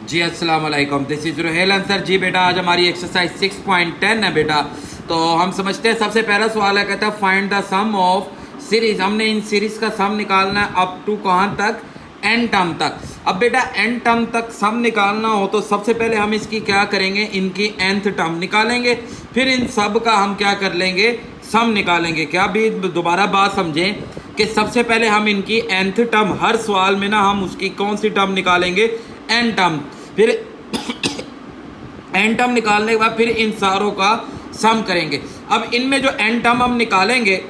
जी अस्सलाम वालेकुम, this is Ruhel answer. जी बेटा, आज हमारी एक्सरसाइज 6.10 है बेटा। तो हम समझते हैं, सबसे पहला सवाल है, कहता है find the sum of series. हमने इन सीरीज का सम निकालना है अप टू कहाँ तक, एन टर्म तक। अब बेटा एन टर्म तक सम निकालना हो तो सबसे पहले हम इसकी क्या करेंगे, इनकी nth टर्म निकालेंगे, फिर इन सब का हम क्या कर लेंगे, सम निकालेंगे। क्या भी दोबारा बात समझें कि सबसे पहले हम इनकी nth टर्म, हर सवाल में ना हम उसकी कौन सी टर्म निकालेंगे, एन टर्म। फिर एन टर्म निकालने के बाद फिर इन सारों का सम करेंगे। अब इनमें जो एन टर्म हम निकालेंगे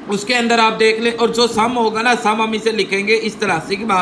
उसके अंदर आप देख लें, और जो सम होगा ना, सम हम इसे लिखेंगे इस तरह, सिग्मा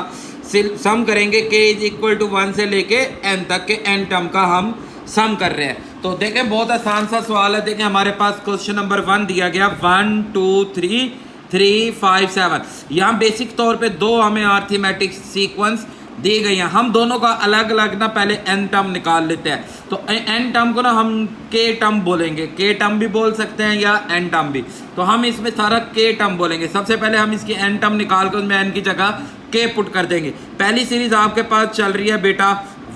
सम करेंगे k इज इक्वल टू 1 से लेके n तक के एन टर्म का हम सम कर रहे हैं। तो देखें, बहुत आसान सा सवाल है। देखें, हमारे पास क्वेश्चन नंबर 1 दिया गया 1 2 3 3 5 7। यहाँ बेसिक तौर पे दो हमें अरिथमेटिक सीक्वेंस दी गई हैं। हम दोनों का अलग अलग ना पहले एन टर्म निकाल लेते हैं। तो एन टर्म को ना हम के टर्म बोलेंगे, के टर्म भी बोल सकते हैं या एन टर्म भी। तो हम इसमें सारा के टर्म बोलेंगे। सबसे पहले हम इसकी एन टर्म निकाल कर उसमें एन की जगह के पुट कर देंगे। पहली सीरीज आपके पास चल रही है बेटा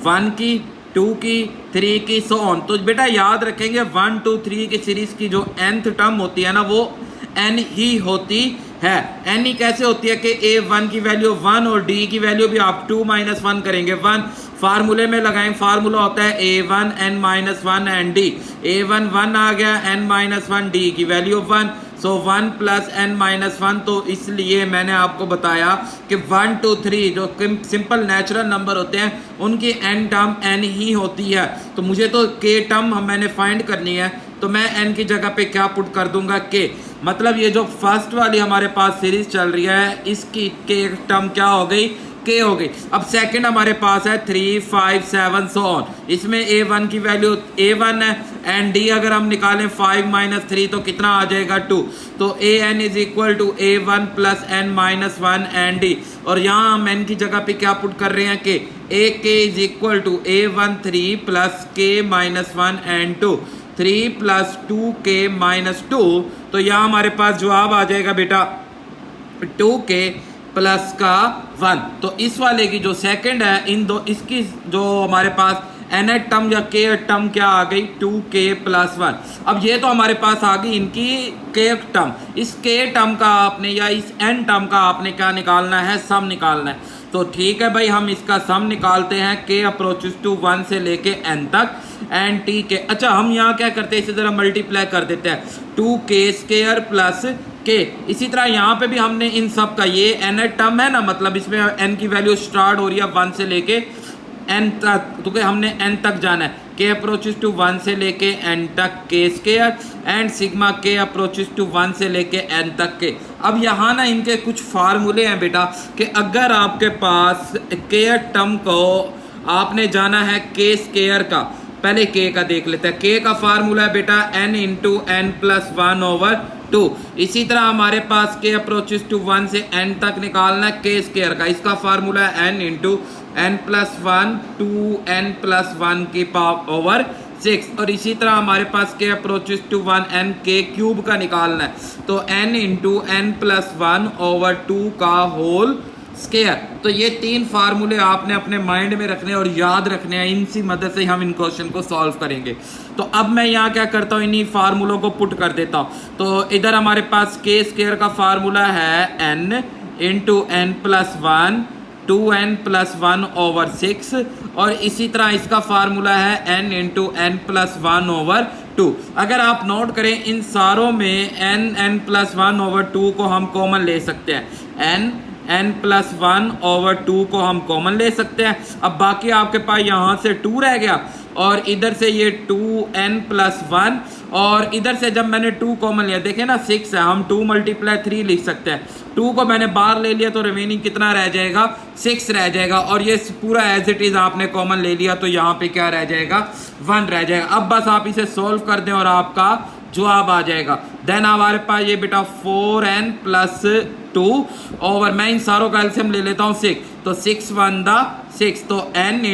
1 की, 2 की, 3 की, सो ऑन। तो बेटा याद रखेंगे 1 2 3 की सीरीज की जो nth टर्म होती है ना, वो n ही होती है। n ही कैसे होती है कि a1 की वैल्यू 1 और d की वैल्यू भी आप 2 - 1 करेंगे 1। फार्मूले में लगाएं, फार्मूला होता है a1 n - 1 and d। a1 1 आ गया, n - 1, d की वैल्यू 1, सो 1 + n - 1। तो इसलिए मैंने आपको बताया कि 1 2 3 जो सिंपल नेचुरल नंबर होते हैं उनकी n टर्म n ही होती है। तो मुझे तो k टर्म मैंने फाइंड करनी है, तो मैं n की जगह पे क्या पुट कर दूंगा, k। मतलब ये जो फर्स्ट वाली हमारे पास सीरीज चल रही है इसकी k टर्म क्या हो गई, k हो गई। अब सेकंड हमारे पास है 3 5 7 सो ऑन। इसमें a1 की वैल्यू a1 है एंड d अगर हम निकालें 5 - 3 तो कितना आ जाएगा 2। तो an is equal to a1 + n - 1 and d। और यहाँ हम n की जगह पे क्या पुट कर रहे हैं, k। ak is equal to a1 3 + k - 1 and 2, 3 + 2k - 2। तो यहाँ हमारे पास जवाब आ जाएगा बेटा 2k प्लस का 1। तो इस वाले की जो सेकंड है, इन दो इसकी जो हमारे पास एन टर्म या के टर्म क्या आ गई, 2k + 1। अब ये तो हमारे पास आ गई इनकी के टर्म। इस के टर्म का आपने या इस एन टर्म का आपने क्या निकालना है, सम निकालना है। तो ठीक है भाई, हम इसका सम निकालते हैं k अप्रोचेस टू 1 से लेके n तक एंड t के। अच्छा, हम यहाँ क्या करते हैं, इसे जरा मल्टीप्लाई कर देते हैं, 2k² + k। इसी तरह यहाँ पे भी हमने इन सब का, ये n टर्म है ना, मतलब इसमें n की वैल्यू स्टार्ट हो रही है 1 से लेके n तक, तो हमने n तक जाना है। k अप्रोचेस टू 1 से लेके n तक k² and sigma k approaches to 1 से लेके n तक k। अब यहाँ ना इनके कुछ फार्मूले हैं बेटा, कि अगर आपके पास k टर्म को आपने जाना है k² का, पहले k का देख लेते हैं। k का फार्मूला है बेटा n × n + 1/2। इसी तरह हमारे पास k अप्रोचेस टू 1 से n तक निकालना है k² का, इसका फार्मूला है n × n + 1 2n + 1 की पावर 6। और इसी तरह हमारे पास k approaches to 1 n k³ का निकालना है, तो n × n + 1/2 का होल स्क्वायर। तो ये तीन फार्मूले आपने अपने माइंड में रखने और याद रखने हैं, इनकी मदद से हम इन क्वेश्चन को सॉल्व करेंगे। तो अब मैं यहाँ क्या करता हूँ, इन्हीं फार्मूलों को पुट कर देता हूँ। तो इधर हमारे पास k² का फार्मूला है n × n + 1 2n + 1/6, और इसी तरह इसका फार्मूला है n × n + 1/2। अगर आप नोट करें, इन सारों में n + 1/2 को हम कॉमन ले सकते हैं, n + 1/2 को हम कॉमन ले सकते हैं। अब बाकी आपके पास यहाँ से 2 रह गया, और इधर से ये 2n + 1, और इधर से जब मैंने 2 कॉमन लिया, देखें ना 6 है, हम 2 × 3 लिख सकते हैं। 2 को मैंने बाहर ले लिया तो रिमेनिंग कितना रह जाएगा, 6 रह जाएगा। और ये पूरा एज इट इज़ आपने कॉमन ले लिया, तो यहाँ पे क्या रह जाएगा, 1 रह जाएगा। अब बस आप इसे सोल्व कर दें और आपका जवाब आ जाएगा। देन हमारे पास ये बेटा 4n + 2 ओवर, मैं इन सारों का एलसीएम ले लेता हूँ 6, तो 6 1 दा 6, तो n ×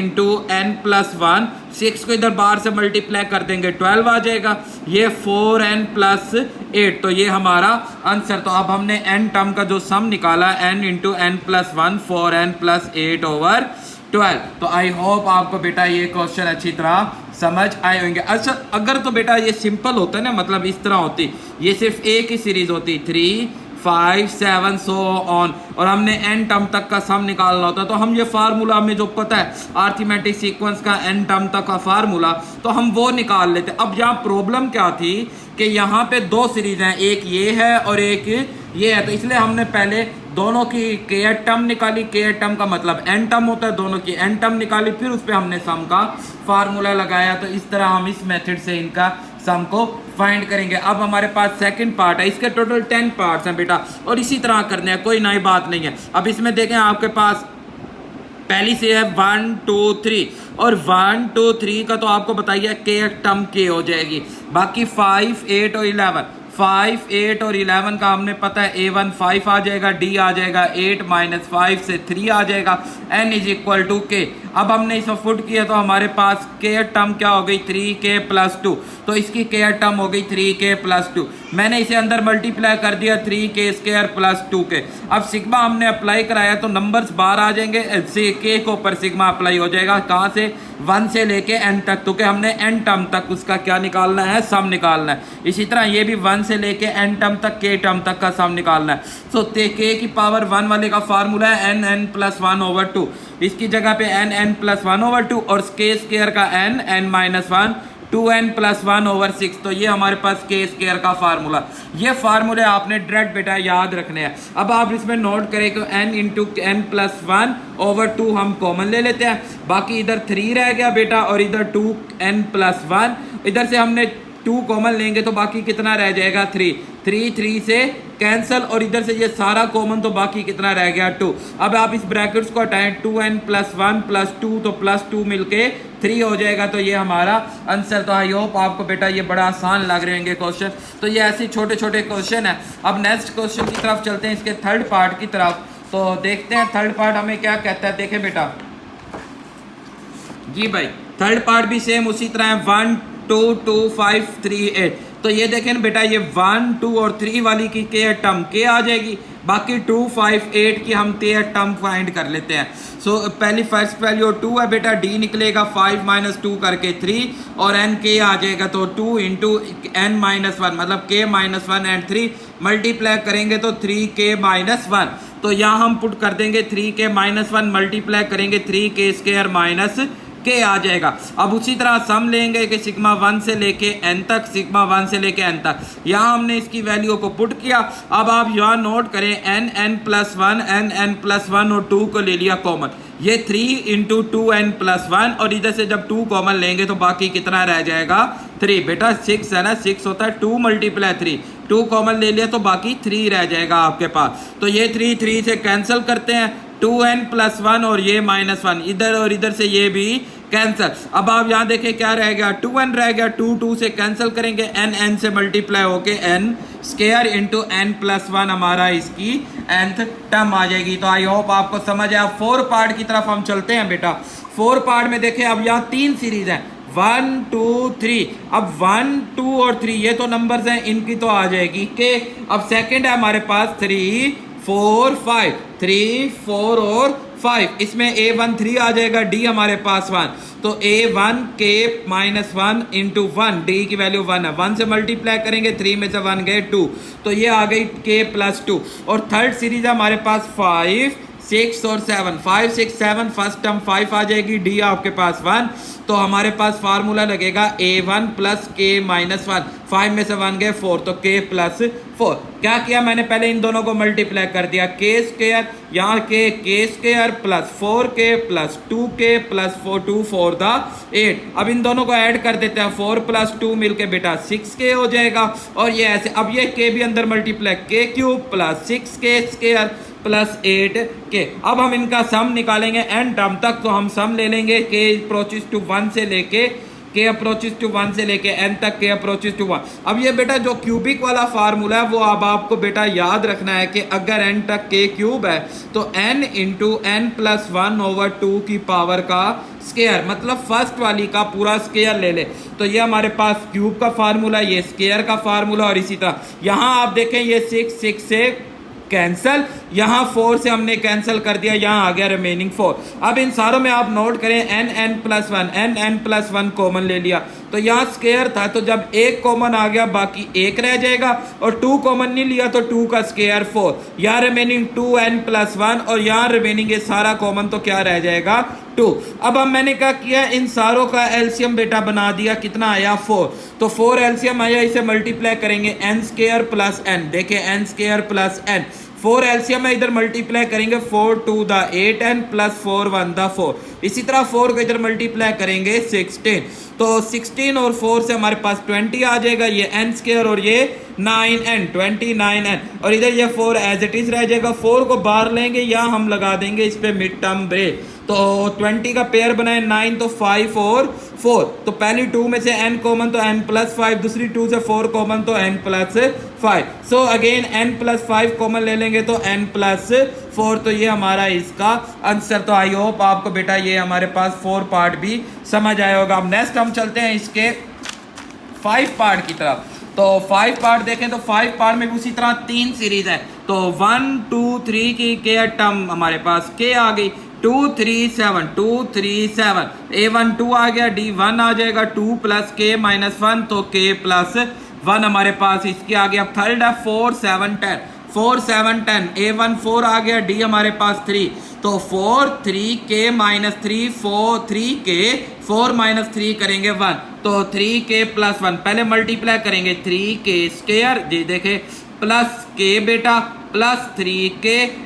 n + 1, 6 को इधर बाहर से मल्टीप्लाई कर देंगे 12 आ जाएगा। ये 4n + 8, तो ये हमारा आंसर। तो अब हमने n टर्म का जो सम निकाला, n × n + 1 4n + 8 ओवर 12। तो आई होप आपको बेटा ये क्वेश्चन अच्छी तरह समझ आए होंगे। अच्छा अगर तो बेटा ये सिंपल होता है ना, मतलब इस तरह होती, ये सिर्फ एक ही सीरीज होती 3 5 7 सो ऑन, और हमने n टर्म तक का सम निकालना होता, तो हम ये फार्मूला हमें जो पता है अर्थमेटिक सीक्वेंस का n टर्म तक का फार्मूला, तो हम वो निकाल लेते। अब यहाँ प्रॉब्लम क्या थी कि यहाँ पे दो सीरीज हैं, एक ये है और एक ये है, तो इसलिए हमने पहले दोनों की k टर्म निकाली, k टर्म का मतलब n टर्म होता है, दोनों की n टर्म निकाली, फिर उस पर हमने सम का फार्मूला लगाया। तो इस तरह हम इस मेथड से इनका सम को फाइंड करेंगे। अब हमारे पास सेकंड पार्ट है, इसके टोटल 10 पार्ट्स हैं बेटा, और इसी तरह करने हैं, कोई नई बात नहीं है। अब इसमें देखें आपके पास पहली से है 1 2 3, और 1 2 3 का तो आपको बताइए k टर्म k हो जाएगी, बाकी 5 8 और 11, 5 8 और 11 का हमने पता है a1 5 आ जाएगा, d आ जाएगा 8 माइनस 5 से 3 आ जाएगा, n is equal to k। अब हमने इसको फुट किया तो हमारे पास k टर्म क्या हो गई 3k प्लस 2, तो इसकी k टर्म हो गई 3k प्लस 2। मैंने इसे अंदर मल्टीप्लाई कर दिया 3k स्क्वायर प्लस 2k। अब सिग्मा हमने अप्लाई कराया तो नंबर्स बाहर आ जाएंगे, k के ऊपर सिग्मा अप्लाई हो जाएगा, कहाँ से 1 से लेके n तक, तो कि हमने n टर्म तक उसका क्या निकालना है, सम निकालना है। इसी तरह ये भी 1 से लेके n टर्म तक k टर्म तक का सम निकालना है। तो k की पावर 1 वाले का फार्मूला है n प्लस 1 ओवर 2, इसकी जगह पे n प्लस 1 ओवर 2, और k स्क्वायर का n minus 1 2n plus 1 over 6, तो ये हमारे पास k स्क्वायर का फार्मूला। ये फार्मूले आपने डायरेक्ट बेटा याद रखने हैं। अब आप इसमें नोट करें कि n into n plus 1 over 2 हम कॉमन ले लेते हैं, बाकी इधर 3 रह गया बेटा, और इधर 2n प्लस 1, इधर से हमने 2 कॉमन लेंगे तो बाकी कितना रह जाएगा 3 3 से कैंसल, और इधर से ये सारा कॉमन, तो बाकी कितना रह गया 2। अब आप इस ब्रैकेट्स को हटाएं, 2n प्लस 1 प्लस 2, तो प्लस 2 मिलके 3 हो जाएगा, तो ये हमारा आंसर। तो आई होप आपको बेटा ये बड़ा आसान लग रहे होंगे क्वेश्चन। तो ये ऐसे छोटे छोटे क्वेश्चन है। अब नेक्स्ट क्वेश्चन की तरफ चलते हैं, इसके थर्ड पार्ट की तरफ। तो देखते हैं थर्ड पार्ट हमें क्या कहता है। देखें बेटा जी भाई, थर्ड पार्ट भी सेम उसी तरह है, 1 2 2 5 3 8। तो ये देखें ना बेटा, ये 1 2 और 3 वाली की k टर्म k आ जाएगी, बाकी 2 5 8 की हम k टर्म फाइंड कर लेते हैं। सो पहली फर्स्ट वैल्यू 2 है बेटा, d निकलेगा 5 माइनस 2 करके 3, और n k आ जाएगा, तो 2 इंटू n माइनस 1 मतलब k माइनस 1 एंड 3 मल्टीप्लाई करेंगे तो 3k माइनस 1। तो यहाँ हम पुट कर देंगे 3k माइनस 1 मल्टीप्लाई करेंगे 3k स्क्वायर माइनस k आ जाएगा। अब उसी तरह सम लेंगे कि सिग्मा 1 से लेके n तक, सिग्मा 1 से लेके n तक, यहाँ हमने इसकी वैल्यू को पुट किया। अब आप यहाँ नोट करें n प्लस 1 n प्लस 1 और 2 को ले लिया कॉमन, ये 3 इंटू 2n प्लस 1, और इधर से जब 2 कॉमन लेंगे तो बाकी कितना रह जाएगा 3। बेटा 6 है ना, 6 होता है 2 मल्टीप्लाई 3, 2 कॉमन ले लिया तो बाकी 3 रह जाएगा आपके पास। तो ये 3 से कैंसिल करते हैं, 2n प्लस 1 और ये माइनस 1, इधर और इधर से ये भी कैंसिल। अब आप यहाँ देखें क्या रह गया, 2n रह गया, 2 से कैंसिल करेंगे, n से मल्टीप्लाई होके n square into n plus 1 हमारा इसकी nth टर्म आ जाएगी। तो आई होप आपको समझ आया। 4 पार्ट की तरफ हम चलते हैं बेटा। 4 पार्ट में देखें, अब यहाँ 3 सीरीज हैं, 1 2 3। अब 1 2 और 3 ये तो नंबर्स हैं, इनकी तो आ जाएगी k। अब सेकंड है हमारे पास 3 4 5, 3 4 और 5, इसमें a1 3 आ जाएगा, d हमारे पास 1, तो a1 k minus 1 into 1, d की वैल्यू 1 है, 1 से मल्टीप्लाई करेंगे, 3 में से 1 गए 2, तो ये आ गई k प्लस 2। और थर्ड सीरीज है हमारे पास 5 6 और 7, 5 6 7, फर्स्ट टर्म 5 आ जाएगी, d आपके पास 1, तो हमारे पास फार्मूला लगेगा a1 प्लस k माइनस 1, 5 में से 1 गए 4, तो k प्लस 4। क्या किया मैंने, पहले इन दोनों को मल्टीप्लाई कर दिया, k स्क्वायर यहाँ k square plus 4k plus 2k plus 2 4 the 8। अब इन दोनों को ऐड कर देते हैं, 4 प्लस 2 मिलके बेटा 6k हो जाएगा, और ये ऐसे। अब ये k भी अंदर multiply, k cube plus 6k square plus 8k। अब हम इनका सम निकालेंगे n टर्म तक, तो हम सम ले लेंगे k अप्रोचेस टू 1 से लेके k अप्रोचेस टू 1 से लेके n तक, k अप्रोचेस टू 1। अब ये बेटा जो क्यूबिक वाला फार्मूला है वो अब आपको बेटा याद रखना है कि अगर n तक k क्यूब है तो n into n plus 1 over 2 की पावर का स्क्वायर, मतलब फर्स्ट वाली का पूरा स्क्वायर ले ले। तो ये हमारे पास क्यूब का फार्मूला, ये स्क्वायर का फार्मूला, और इसी तरह यहाँ आप देखें ये 6 6 से कैंसल, यहाँ 4 से हमने कैंसिल कर दिया, यहाँ आ गया रिमेनिंग 4। अब इन सारों में आप नोट करें n+1 कॉमन ले लिया, तो यहाँ स्क्वायर था, तो जब एक कॉमन आ गया बाकी एक रह जाएगा, और 2 कॉमन नहीं लिया तो 2 का स्क्वायर 4, यहाँ रिमेनिंग 2n+1, और यहाँ रिमेनिंग ये सारा कॉमन, तो क्या रह जाएगा 2। अब मैंने क्या किया, इन सारों का एलसीएम बेटा बना दिया, कितना आया 4, तो 4 एलसीएम आया, इसे मल्टीप्लाई करेंगे n² + n, देखिए n² + n, 4 एलसीएम है, इधर मल्टीप्लाई करेंगे 4 2 द 8n + 4 1 द 4, इसी तरह 4 को इधर मल्टीप्लाई करेंगे 16, तो 16 और 4 से हमारे पास 20 आ जाएगा, ये n² और ये 9n 29n, और इधर ये 4 एज इट इज रह जाएगा। 4 को बाहर लेंगे या हम लगा देंगे इस पे मिड टर्म ब्रेक, तो 20 का पेयर बनाए 9, तो 5 और 4, तो पहली 2 में से n कॉमन तो n+5, दूसरी 2 से 4 कॉमन तो n+5, so again n+5 common ले लेंगे तो n+4, तो ये हमारा इसका आंसर। तो आई होप आपको बेटा ये हमारे पास 4 पार्ट भी समझ आया होगा। अब नेक्स्ट हम चलते हैं इसके 5 पार्ट की तरफ। तो 5 पार्ट देखें तो 5 पार्ट में उसी तरह 3 सीरीज है, तो 1 2 3 की के टर्म हमारे पास के आ गई, 2 3 7 2 3 7, a1 2 आ गया, d1 आ जाएगा 2 + k - 1, तो k + 1 हमारे पास इसके आ गया। थर्ड है 4 7 10, 4 7 10, a1 4 आ गया, d हमारे पास 3, तो 4 3k - 3 4 3k 4 - 3 करेंगे 1, तो 3k + 1, पहले मल्टीप्लाई करेंगे 3k², जी देखे प्लस k बेटा प्लस 3k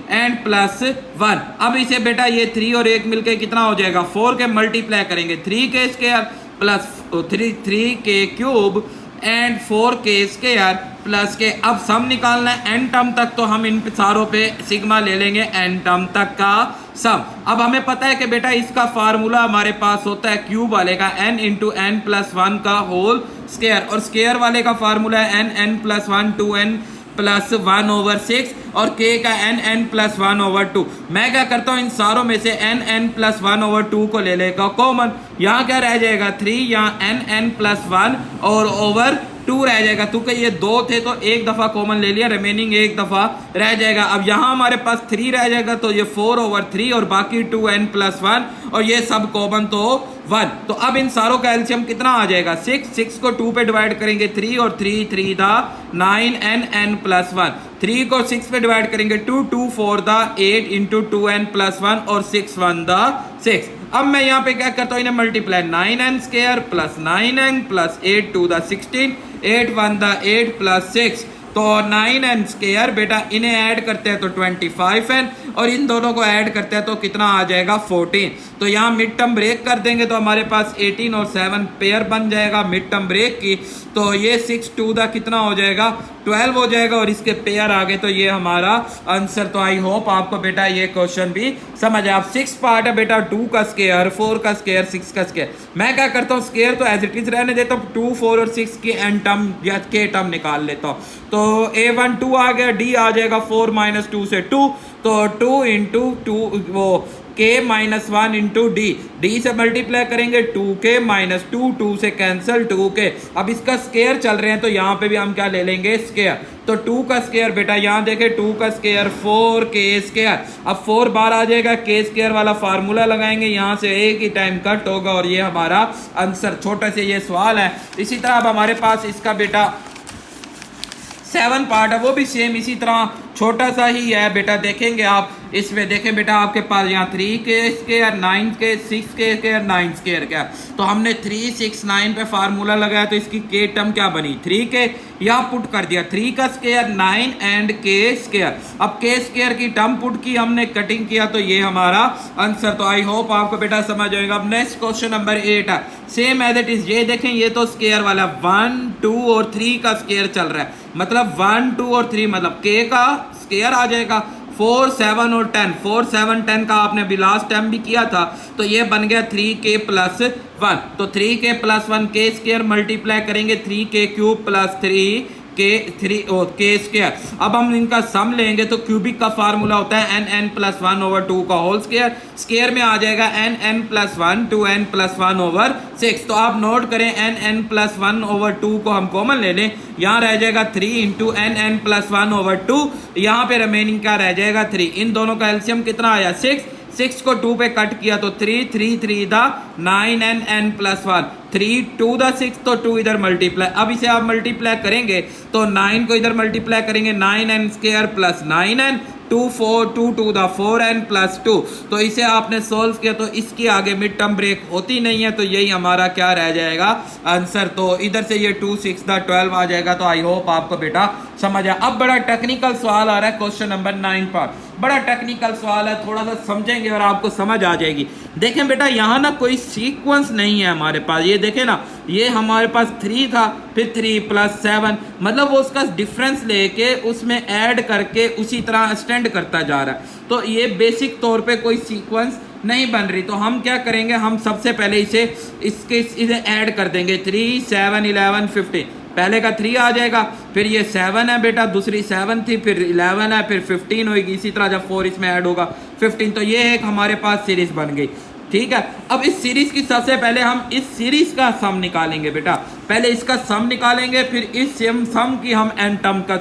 एंड +1। अब इसे बेटा ये 3 और 1 मिलके कितना हो जाएगा 4 के मल्टीप्लाई करेंगे 3k² plus 3k³ and 4k² plus के। अब सम निकालना है n टर्म तक, तो हम इन सारों पे सिग्मा ले लेंगे n टर्म तक का सम। अब हमें पता है कि बेटा इसका फार्मूला हमारे पास होता है क्यूब वाले का n × n+1 का होल स्क्वायर, और स्क्वायर वाले का फार्मूला है n+1 2n + 1/6 और k का n + 1/2। मैं क्या करता हूँ इन सारों में से n + 1/2 को ले लेगा कॉमन, यहाँ क्या रह जाएगा 3, यहाँ n + 1 और ओवर 2 रह जाएगा, तो कि ये 2 थे तो एक दफ़ा कॉमन ले लिया, रिमेनिंग एक दफ़ा रह जाएगा। अब यहाँ हमारे पास 3 रह जाएगा, तो ये 4/3 और बाकी 2n + 1 और ये सब कॉमन तो 1। तो अब इन सारों का एलसीएम कितना आ जाएगा 6, 6 को 2 पे डिवाइड करेंगे 3 और 3 3 दा 9n n + 1, 3 को 6 पे डिवाइड करेंगे 2 2 4 दा 8 × 2n + 1 और 6 1 दा 6। अब मैं यहाँ पे क्या करता हूँ इन्हें मल्टीप्लाई 9n² + 9n + 8 2 दा 16 8 1 दा 8 + 6, तो 9n² बेटा इन्हें ऐड करते हैं तो 25n और इन दोनों को ऐड करते हैं तो कितना आ जाएगा 14। तो यहाँ मिड टर्म ब्रेक कर देंगे तो हमारे पास 18 और 7 पेयर बन जाएगा मिड टर्म ब्रेक की, तो ये 6 2 दा कितना हो जाएगा 12 हो जाएगा और इसके पेयर आ गए, तो ये हमारा आंसर। तो आई होप आपको बेटा ये क्वेश्चन भी समझ आए। आप 6 पार्ट है बेटा, 2 का स्क्वायर 4 का स्क्वायर 6 का स्क्वायर। मैं क्या करता हूँ स्क्वायर तो एज इट इज रहने देता हूँ, 2 4 और 6 की एन टर्म या के टर्म निकाल लेता हूँ। तो a1 2 आ गया, d आ जाएगा 4 - 2 से 2, तो 2 × 2 वो k - 1 × d से मल्टीप्लाई करेंगे 2k - 2 2 से कैंसिल 2k। अब इसका स्क्वायर चल रहे हैं तो यहाँ पे भी हम क्या ले लेंगे स्क्वायर, तो 2 का स्क्वायर बेटा यहाँ देखें 2 का स्क्वायर 4k²। अब 4 बार आ जाएगा, k² वाला फार्मूला लगाएंगे, यहाँ से एक ही टाइम कट होगा और ये हमारा आंसर। छोटा से ये सवाल है। इसी तरह अब हमारे पास इसका बेटा 7 पार्ट है, वो भी सेम इसी तरह छोटा सा ही है बेटा। देखेंगे आप इसमें, देखें बेटा आपके पास यहाँ 3k², 9k, 6k² 9k क्या, तो हमने 3 6 9 पे फार्मूला लगाया तो इसकी k टर्म क्या बनी 3k, यहाँ पुट कर दिया 3 का स्क्वायर 9 एंड k²। अब k² की टर्म पुट की हमने, कटिंग किया, तो ये हमारा आंसर। तो आई होप आपको बेटा समझ आएगा। अब नेक्स्ट क्वेश्चन नंबर 8 है, सेम एज इट इज। ये देखें ये तो स्क्वायर वाला 1 2 और 3 का स्क्वायर चल रहा है, मतलब 1 2 और 3 मतलब k का स्क्वायर आ जाएगा। 4 7 और 10, 4 7 10 का आपने अभी लास्ट टाइम भी किया था, तो ये बन गया 3k + 1, तो 3k + 1 k² मल्टीप्लाई करेंगे 3k³ + 3 के स्क्वायर। अब हम इनका सम लेंगे तो क्यूबिक का फार्मूला होता है n+1/2 का होल स्क्वायर, स्क्वायर में आ जाएगा n+1 2n+1/6। तो आप नोट करें n+1/2 को हम कॉमन ले लें, यहाँ रह जाएगा 3 × n+1/2, यहाँ पे रिमेनिंग क्या रह जाएगा 3। इन दोनों का एलसीएम कितना आया 6 को 2 पे कट किया तो 3 3 3 दा 9 n+1 3 2 दा 6 तो 2 इधर मल्टीप्लाई। अब इसे आप मल्टीप्लाई करेंगे तो 9 को इधर मल्टीप्लाई करेंगे 9n² + 9n 2 4 2 2 दा 4n + 2। तो इसे आपने सोल्व किया तो इसकी आगे मिड टर्म ब्रेक होती नहीं है, तो यही हमारा क्या रह जाएगा आंसर। तो इधर से ये 2 6 दा 12 आ जाएगा। तो आई होप आपको बेटा समझ आया। अब बड़ा टेक्निकल सवाल आ रहा है क्वेश्चन नंबर 9 पर, बड़ा टेक्निकल सवाल है, थोड़ा सा समझेंगे और आपको समझ आ जाएगी। देखें बेटा यहाँ ना कोई सीक्वेंस नहीं है हमारे पास, ये देखें ना, ये हमारे पास 3 था, फिर 3 + 7, मतलब वो उसका डिफरेंस लेके उसमें ऐड करके उसी तरह एक्सटेंड करता जा रहा है। तो ये बेसिक तौर पे कोई सीक्वेंस नहीं बन रही। तो हम क्या करेंगे, हम सबसे पहले इसे ऐड कर देंगे 3 7 11 15। पहले का 3 आ जाएगा, फिर ये 7 है बेटा, दूसरी 7 थी, फिर 11 है, फिर 15 होगी। इसी तरह जब 4 इसमें ऐड होगा 15। तो ये एक हमारे पास सीरीज बन गई, ठीक है। अब इस सीरीज की सबसे पहले हम इस सीरीज का सम निकालेंगे बेटा, पहले इसका सम निकालेंगे, फिर इस सम की हम एन टर्म का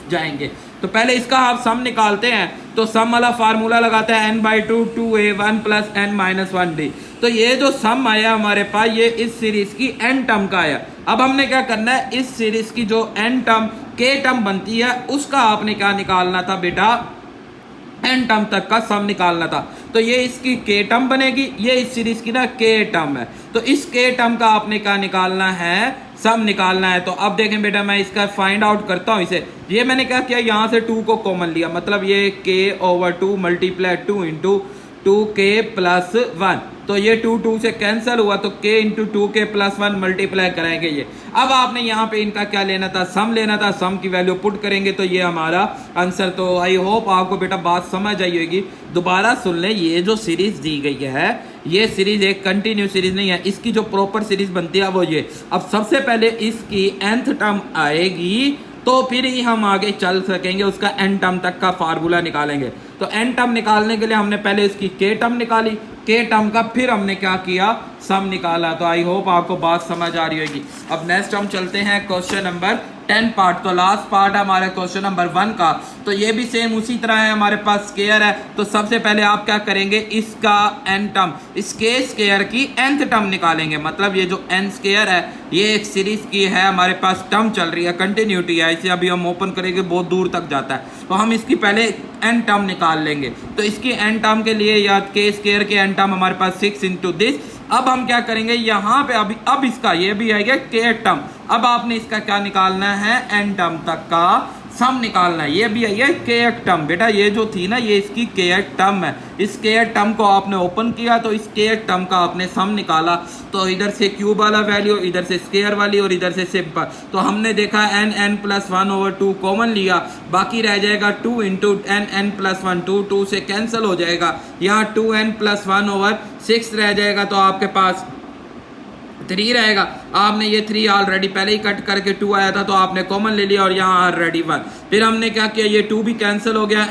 जाएंगे। तो पहले इसका आप सम निकालते हैं, तो सम वाला फार्मूला लगाते हैं n/2 2a1 + n-1d। तो ये जो सम आया हमारे पास, ये इस सीरीज की एन टर्म का आया। अब हमने क्या करना है, इस सीरीज की जो एन टर्म के टर्म बनती है उसका आपने क्या निकालना था बेटा, एन टर्म तक का सम निकालना था। तो ये इसकी के टर्म बनेगी, ये इस सीरीज की ना के टर्म है। तो इस के टर्म का आपने क्या निकालना है, सम निकालना है। तो अब देखें बेटा, मैं इसका फाइंड आउट करता हूँ इसे। ये मैंने क्या किया, यहाँ से 2 को कॉमन लिया, मतलब ये k/2 × 2 × 2k + 1। तो ये 2 2 से कैंसिल हुआ, तो k × 2k + 1 मल्टीप्लाई कराएंगे ये। अब आपने यहाँ पे इनका क्या लेना था, सम लेना था, सम की वैल्यू पुट करेंगे तो ये हमारा आंसर। तो आई होप आपको बेटा बात समझ आई होगी। दोबारा सुन लें, ये जो सीरीज दी गई है, ये सीरीज एक कंटिन्यू सीरीज नहीं है, इसकी जो प्रॉपर सीरीज बनती है वो ये। अब सबसे पहले इसकी nth टर्म आएगी तो फिर ही हम आगे चल सकेंगे, उसका एन टर्म तक का फार्मूला निकालेंगे। तो एन टर्म निकालने के लिए हमने पहले इसकी के टर्म निकाली, के टर्म का फिर हमने क्या किया, सम निकाला। तो आई होप आपको बात समझ आ रही होगी। अब नेक्स्ट हम चलते हैं क्वेश्चन नंबर 10 पार्ट। तो लास्ट पार्ट है हमारे क्वेश्चन नंबर 1 का। तो ये भी सेम उसी तरह है, हमारे पास स्क्वायर है। तो सबसे पहले आप क्या करेंगे, इसका एन टर्म, इसके स्क्वायर की nth टर्म निकालेंगे। मतलब ये जो n स्क्वायर है, ये एक सीरीज की है, हमारे पास टर्म चल रही है, कंटिन्यूटी है, इसे अभी हम ओपन करेंगे, बहुत दूर तक जाता है। तो हम इसकी पहले n टर्म निकाल लेंगे। तो इसकी n टर्म के लिए या के स्क्वायर के n टर्म हमारे पास 6 × दिस। अब हम क्या करेंगे, यहाँ पे अब इसका ये भी आएगा के टर्म। अब आपने इसका क्या निकालना है, एन टर्म तक का सम निकालना है। ये भी है के टर्म बेटा, ये जो थी ना, ये इसकी के टर्म है। इस के टर्म को आपने ओपन किया तो इस के टर्म का आपने सम निकाला। तो इधर से क्यूब वाला वैल्यू, इधर से स्क्वायर वाली और इधर से सिंपल। तो हमने देखा n+1/2 कॉमन लिया, बाकी रह जाएगा 2 × n+1, 2 से कैंसिल हो जाएगा। यहाँ 2n+1/6 रह जाएगा, तो आपके पास 3 रहेगा। आपने ये 3 ऑलरेडी पहले ही कट करके 2 आया था, तो आपने कॉमन ले लिया और यहाँ ऑलरेडी 1। फिर हमने क्या किया, ये 2 भी कैंसिल हो गया,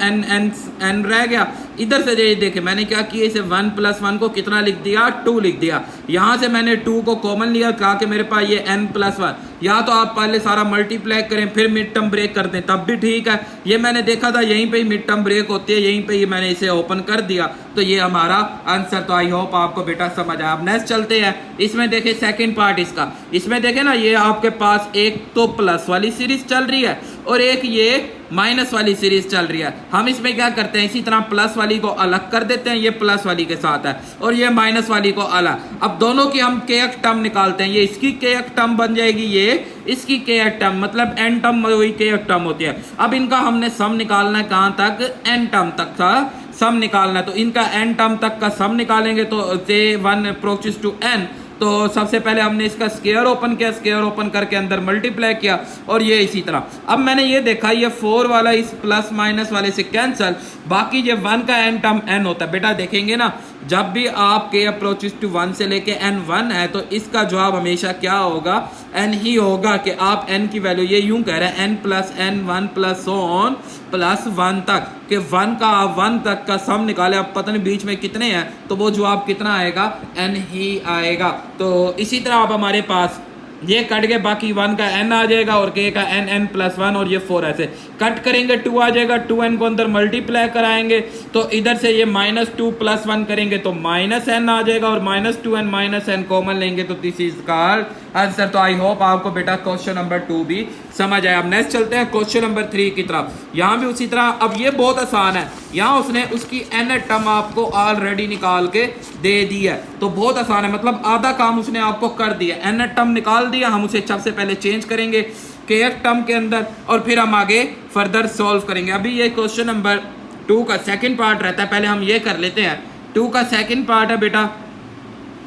n रह गया। इधर से ये देखे मैंने क्या किया, इसे 1 + 1 को कितना लिख दिया, 2 लिख दिया। यहाँ से मैंने 2 को कॉमन लिया, कहा कि मेरे पास ये n+1। या तो आप पहले सारा मल्टीप्लाई करें फिर मिड टर्म ब्रेक कर दें, तब भी ठीक है। ये मैंने देखा था यहीं पे ही मिड टर्म ब्रेक होती है, यहीं पे ही मैंने इसे ओपन कर दिया। तो ये हमारा आंसर। तो आई होप आपको बेटा समझ आया। अब नेक्स्ट चलते हैं, इसमें देखें सेकंड पार्ट इसका। इसमें देखें ना, ये आपके पास एक तो प्लस वाली सीरीज चल रही है और एक ये माइनस वाली सीरीज चल रही है। हम इसमें क्या करते हैं, इसी तरह प्लस वाली को अलग कर देते हैं, ये प्लस वाली के साथ है, और ये माइनस वाली को अलग। अब दोनों की हम के टर्म निकालते हैं। ये इसकी के टर्म बन जाएगी, ये इसकी के टर्म, मतलब एन टर्म वही के टर्म होती है। अब इनका हमने सम निकालना है, कहाँ तक, एन टर्म तक का सम निकालना है। तो इनका एन टर्म तक का सम निकालेंगे, तो से 1 अप्रोचेस टू n। तो सबसे पहले हमने इसका स्क्वायर ओपन किया, स्क्वायर ओपन करके अंदर मल्टीप्लाई किया, और ये इसी तरह। अब मैंने ये देखा, ये 4 वाला इस प्लस माइनस वाले से कैंसिल, बाकी ये 1 का एन टर्म n होता है। बेटा देखेंगे ना, जब भी आप k अप्रोचेस टू 1 से लेके n 1 है तो इसका जवाब हमेशा क्या होगा, n ही होगा। कि आप n की वैल्यू ये यूं कह रहे हैं n plus n 1 plus on plus 1 तक, कि 1 का आप 1 तक का सम निकाले, अब पता नहीं बीच में कितने हैं, तो वो जवाब कितना आएगा, n ही आएगा। तो इसी तरह आप हमारे पास ये कट के बाकी 1 का n आ जाएगा और k का n प्लस 1 और ये 4 ऐसे कट करेंगे, 2 आ जाएगा, 2n को अंदर मल्टीप्लाई कराएंगे तो इधर से ये -2 प्लस 1 करेंगे तो -n आ जाएगा और -2n -n कॉमन लेंगे तो दिस इज कॉल्ड आंसर। तो आई होप आपको बेटा क्वेश्चन नंबर 2 भी समझ आया। अब नेक्स्ट चलते हैं क्वेश्चन नंबर 3 की तरफ। यहाँ भी उसी तरह, अब ये बहुत आसान है, यहाँ उसने उसकी n टर्म आपको ऑलरेडी निकाल के दे दी है, तो बहुत आसान है, मतलब आधा काम उसने आपको कर दिया, n टर्म निकाल दिया, हम उसे सबसे पहले चेंज करेंगे k टर्म के अंदर और फिर हम आगे फर्दर सॉल्व करेंगे। अभी ये क्वेश्चन नंबर 2 का सेकंड पार्ट रहता है, पहले हम ये कर लेते हैं। 2 का सेकंड पार्ट है बेटा,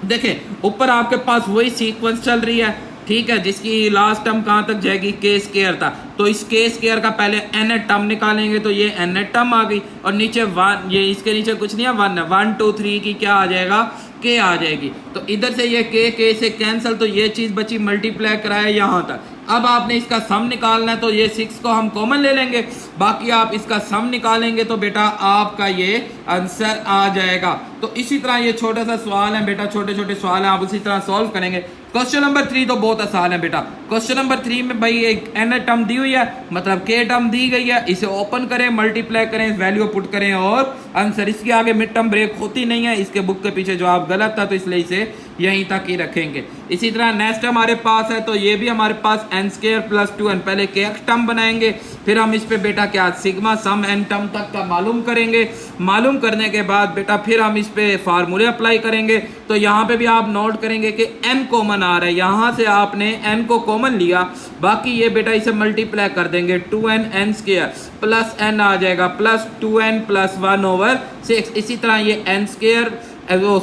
देखें ऊपर आपके पास वही सीक्वेंस चल रही है, ठीक है, जिसकी लास्ट टर्म कहाँ तक जाएगी, k स्क्वायर था, तो इस k स्क्वायर का पहले n टर्म निकालेंगे तो ये n टर्म आ गई और नीचे 1, ये इसके नीचे कुछ नहीं है, 1 है, 1 2 3 की क्या आ जाएगा, k आ जाएगी। तो इधर से ये k से कैंसिल, तो ये चीज़ बची, मल्टीप्लाई कराया यहाँ तक। अब आपने इसका सम निकालना है तो ये 6 को हम कॉमन ले लेंगे, बाकी आप इसका सम निकालेंगे तो बेटा आपका ये आंसर आ जाएगा। तो इसी तरह ये छोटा सा सवाल है बेटा, छोटे छोटे सवाल हैं, आप उसी तरह सॉल्व करेंगे। क्वेश्चन नंबर 3 तो बहुत आसान है बेटा। क्वेश्चन नंबर 3 में भाई एक n टर्म दी हुई है, मतलब k टर्म दी गई है, इसे ओपन करें, मल्टीप्लाई करें, वैल्यू पुट करें और आंसर। इसके आगे मिड टर्म ब्रेक होती नहीं है, इसके बुक के पीछे जवाब गलत था तो इसलिए इसे यहीं तक ही रखेंगे। इसी तरह नेक्स्ट हमारे पास है, तो ये भी हमारे पास n स्क्वायर प्लस 2n, पहले k टर्म बनाएंगे, फिर हम इस पे बेटा क्या सिग्मा सम n टर्म तक का मालूम करेंगे। मालूम करने के बाद बेटा फिर हम इस पे फार्मूले अप्लाई करेंगे। तो यहाँ पे भी आप नोट करेंगे कि n कॉमन आ रहा है, यहाँ से आपने n को कॉमन लिया, बाकी ये बेटा इसे मल्टीप्लाई कर देंगे, 2n n square plus n आ जाएगा प्लस 2n प्लस 1/6। इसी तरह ये n स्क्वायर,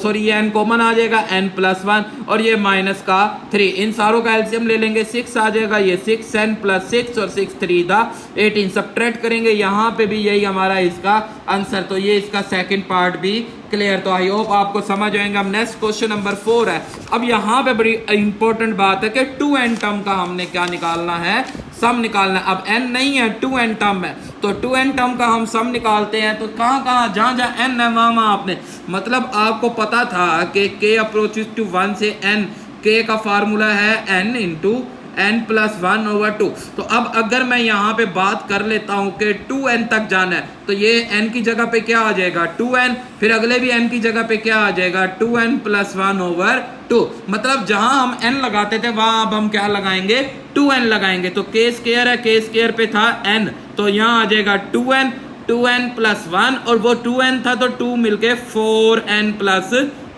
सॉरी ये n कॉमन आ जाएगा, n प्लस 1 और ये माइनस का 3, इन सारों का एलसीएम ले लेंगे, 6 आ जाएगा, ये 6n प्लस 6 और 6 3 दा 18, सब्ट्रैक्ट करेंगे, यहाँ पे भी यही हमारा इसका आंसर। तो ये इसका सेकंड पार्ट भी क्लियर। तो आई होप आपको समझ आएगा। अब नेक्स्ट क्वेश्चन नंबर 4 है। अब यहाँ पे बड़ी इंपॉर्टेंट बात है कि 2n टर्म का हमने क्या निकालना है, सम निकालना है। अब n नहीं है, 2n टर्म है, तो 2n टर्म का हम सम निकालते हैं। तो कहाँ कहाँ, जहाँ जहाँ n है वहाँ आपने, मतलब आपको पता था कि k अप्रोचेस टू 1 से n, k का फार्मूला है n इंटू n प्लस 1/2। तो अब अगर मैं यहाँ पे बात कर लेता हूँ कि 2n तक जाना है, तो ये n की जगह पे क्या आ जाएगा, 2n, फिर अगले भी n की जगह पे क्या आ जाएगा, 2n प्लस 1/2। मतलब जहाँ हम n लगाते थे वहाँ अब हम क्या लगाएंगे, 2n लगाएंगे। तो k स्क्वायर है, k स्क्वायर पे था n, तो यहाँ आ जाएगा 2n प्लस 1 और वो 2n था तो 2 मिलके 4n प्लस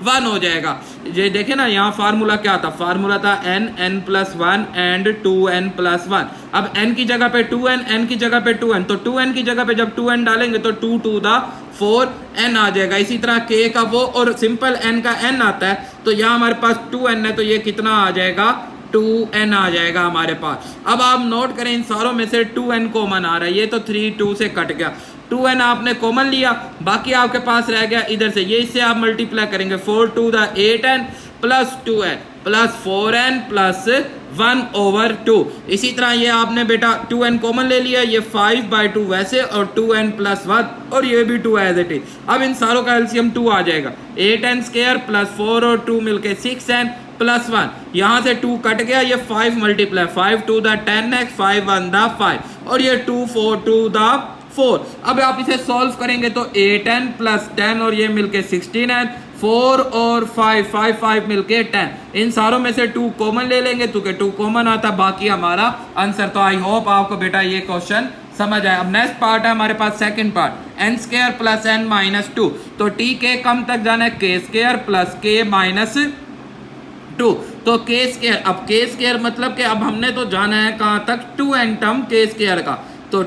1 हो जाएगा। ये देखे ना, यहाँ फार्मूला क्या था, फार्मूला था n plus 1 and 2n plus 1। अब n की जगह पे 2n, n की जगह पे 2n, तो 2n की जगह पे जब 2n डालेंगे तो 2 टू द 4n आ जाएगा। इसी तरह k का वो और सिंपल n का n आता है, तो यहाँ हमारे पास 2n है, तो ये कितना आ जाएगा, 2n आ जाएगा हमारे पास। अब आप नोट करें इन सारों में से 2n कॉमन आ रहा है, ये तो 3 2 से कट गया, 2n आपने कॉमन लिया, बाकी आपके पास रह गया इधर से, ये इससे आप मल्टीप्लाई करेंगे, 4 to the 8n plus 2n plus 4n plus 1/2। इसी तरह ये आपने बेटा 2n कॉमन ले लिया, ये 5/2 वैसे और 2n प्लस 1 और ये भी 2 एज इट इज। अब इन सारों का एलसीएम 2 आ जाएगा, 8n स्क्वायर प्लस 4 और 2 मिलके 6n प्लस 1, यहाँ से 2 कट गया, ये 5 multiply, 5 to the 10x, 5 1 the 5 और ये 2 4 टू द 4। अब आप इसे सॉल्व करेंगे तो 8n प्लस 10 और ये मिलके 16n, 4 और 5 5 5 मिलके 10, इन सारों में से 2 कॉमन ले लेंगे, तो 2 कॉमन आता, बाकी हमारा आंसर। तो आई होप आपको बेटा ये क्वेश्चन समझ आए। अब नेक्स्ट पार्ट है हमारे पास second part, n square plus n minus 2। तो t के कम तक जाना है, k square plus k minus 2, तो k स्क्वायर, अब k स्क्वायर मतलब कि अब हमने तो जाना है कहाँ तक, 2n टर्म k स्क्वायर का, तो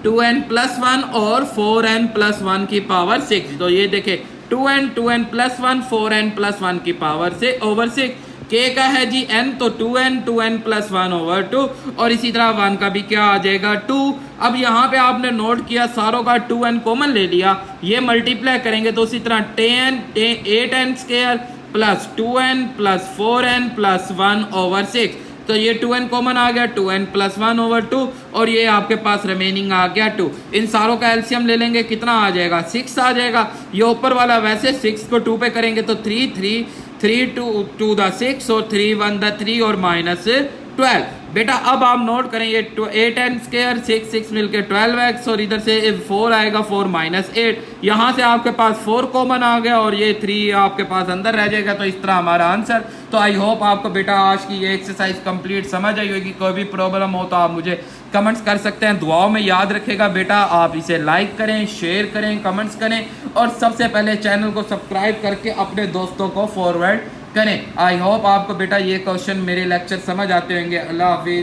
2n प्लस 1 और 4n प्लस 1 की पावर 6। तो ये देखे 2n प्लस 1 4n प्लस 1 की पावर से ओवर 6। के का है जी n, तो 2n प्लस 1/2, और इसी तरह 1 का भी क्या आ जाएगा 2। अब यहाँ पे आपने नोट किया सारों का 2n कॉमन ले लिया, ये मल्टीप्लाई करेंगे तो उसी तरह 8n square plus 2n plus 4n plus 1/6, तो ये 2n कॉमन आ गया, 2n प्लस 1/2, और ये आपके पास रिमेनिंग आ गया 2। इन सारों का एलसीएम ले लेंगे, कितना आ जाएगा 6 आ जाएगा। ये ऊपर वाला वैसे 6 को 2 पे करेंगे तो 3 2 द 6 और 3 1 द 3 और -12। बेटा अब आप नोट करें ये 8n स्क्वायर 6 मिलके 12x, और इधर से 4 आएगा 4 -8, यहाँ से आपके पास 4 कॉमन आ गया और ये 3 आपके पास अंदर रह जाएगा। तो इस तरह हमारा आंसर। तो आई होप आपको बेटा आज की ये एक्सरसाइज कंप्लीट समझ आई होगी। कोई भी प्रॉब्लम हो तो आप मुझे कमेंट्स कर सकते हैं। दुआओं में याद रखेगा बेटा, आप इसे लाइक करें, शेयर करें, कमेंट्स करें, और सबसे पहले चैनल को सब्सक्राइब करके अपने दोस्तों को फॉरवर्ड करें। आई होप आपको बेटा ये क्वेश्चन मेरे लेक्चर समझ आते होंगे। अल्लाह हाफिज़।